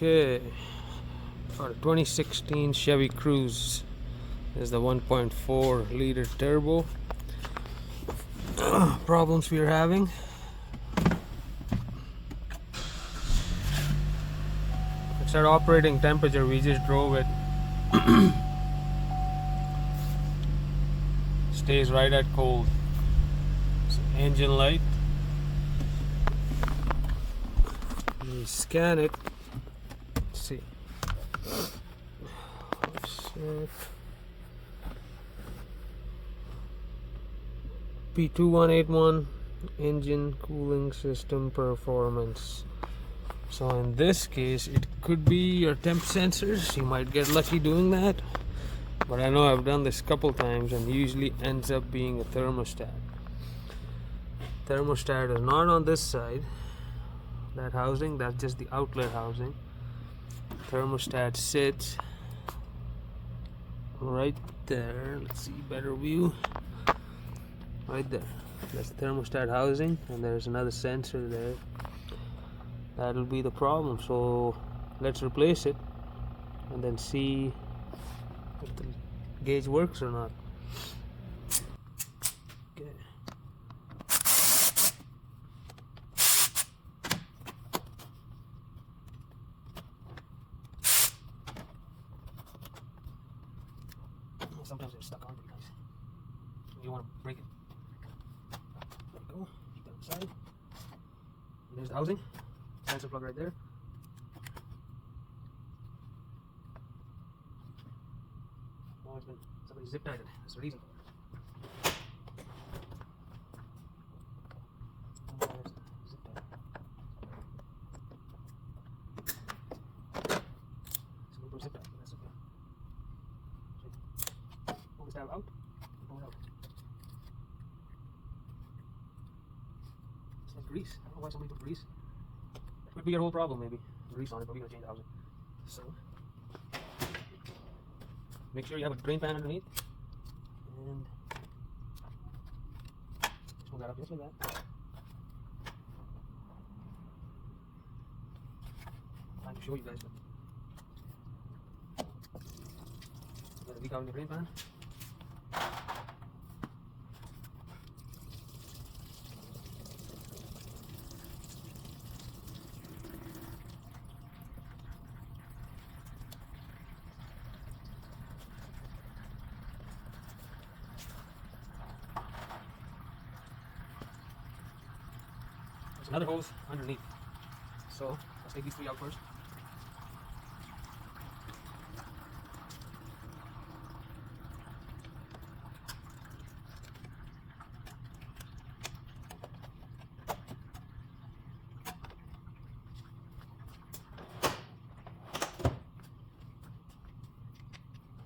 Okay, for 2016 Chevy Cruze is the 1.4 liter turbo. Problems we are having. It's at operating temperature, we just drove it. Stays right at cold. So engine light. We scan it. Let's see. P2181 engine cooling system performance. So in this case, it could be your temp sensors. You might get lucky doing that, but I know I've done this a couple times and usually ends up being a thermostat. Thermostat is not on this side. That housing, that's just the outlet housing. Thermostat sits right there. Let's see, better view. Right there. That's the thermostat housing, and there's another sensor there. That'll be the problem. So let's replace it and then see if the gauge works or not. Okay. Sometimes they're stuck on pretty nice. You want to break it. There we go. Keep that aside. And there's the housing. Sensor plug right there. Oh, it's been somebody zip tied it. That's the reason. Zip tied. Somebody put a zip tie. That's okay. Pull this tab out. Pull it out. It's like grease. I don't know why somebody put grease. Could be your whole problem, maybe. Grease on it, but we're gonna change the housing. So, make sure you have a drain pan underneath, and just move that up just like that. I'm trying to show you guys, but got a leak out in the drain pan. Another hose underneath. So let's take these three out first.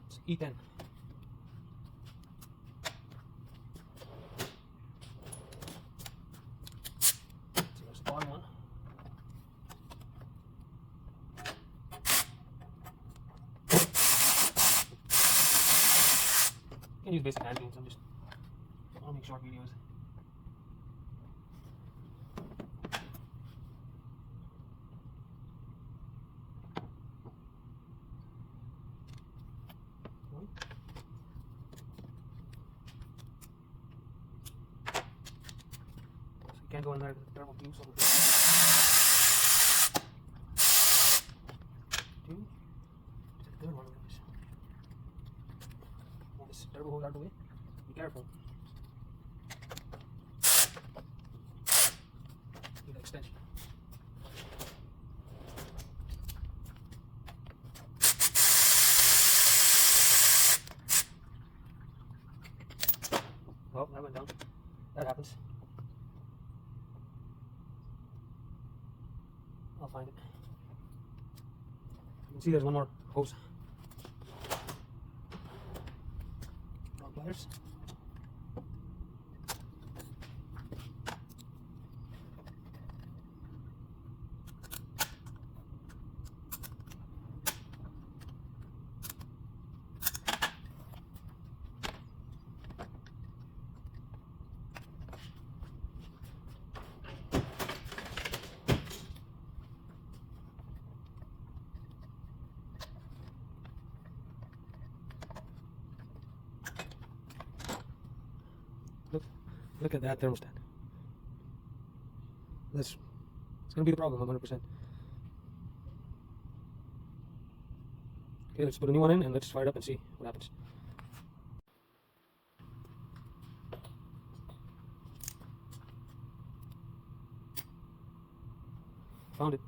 It's E10. Bottom one. You can use basic hand tools. I want to make short videos. So you can't go in there with the thermal tubes over there. Two. The third one. Move this turbo hose out of the way. Be careful. Need an extension. Oh, that went down. That happens. I'll find it. You can see there's one more hose. Wrong pliers. Look at that thermostat. It's gonna be the problem, 100%. Okay, let's put a new one in and let's fire it up and see what happens. Found it.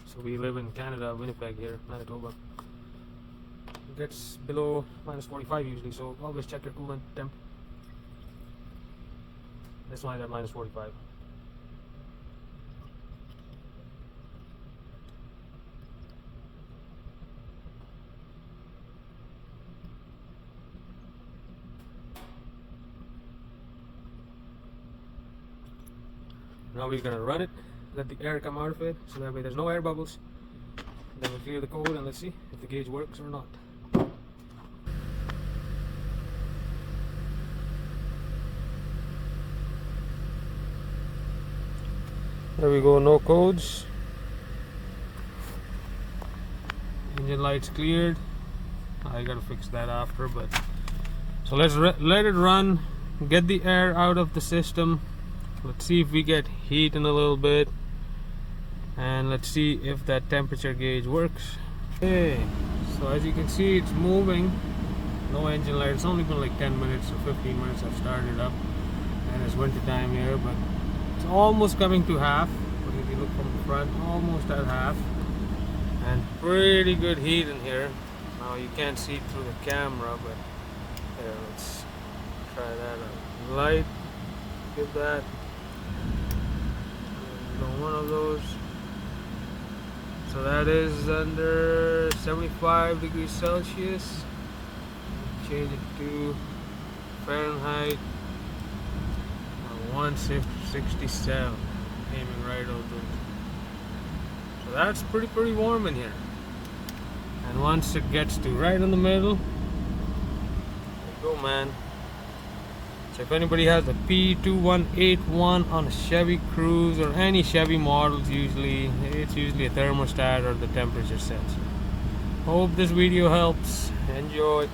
So we live in Canada, Winnipeg here, Manitoba. It gets below -45 usually, so always check your coolant temp. This one is at -45. Now we're gonna run it, let the air come out of it, so that way there's no air bubbles. Then we'll clear the code and let's see if the gauge works or not. There we go, no codes. Engine lights cleared. I gotta fix that after, but so let's let it run, get the air out of the system. Let's see if we get heat in a little bit, and let's see if that temperature gauge works. Okay, so as you can see, it's moving. No engine light. It's only been like 10 minutes or 15 minutes I've started up, and it's winter time here, but it's almost coming to half. But if you look from the front, almost at half, and pretty good heat in here. Now you can't see it through the camera, but here, let's try that out. Light, get that. One of those. So that is under 75 degrees Celsius. Change it to Fahrenheit. 167. Aiming right over it. So that's pretty warm in here. And once it gets to right in the middle, there you go, man. So if anybody has a p2181 on a Chevy Cruze or any Chevy models, it's usually a thermostat or the temperature sensor. Hope this video helps. Enjoy.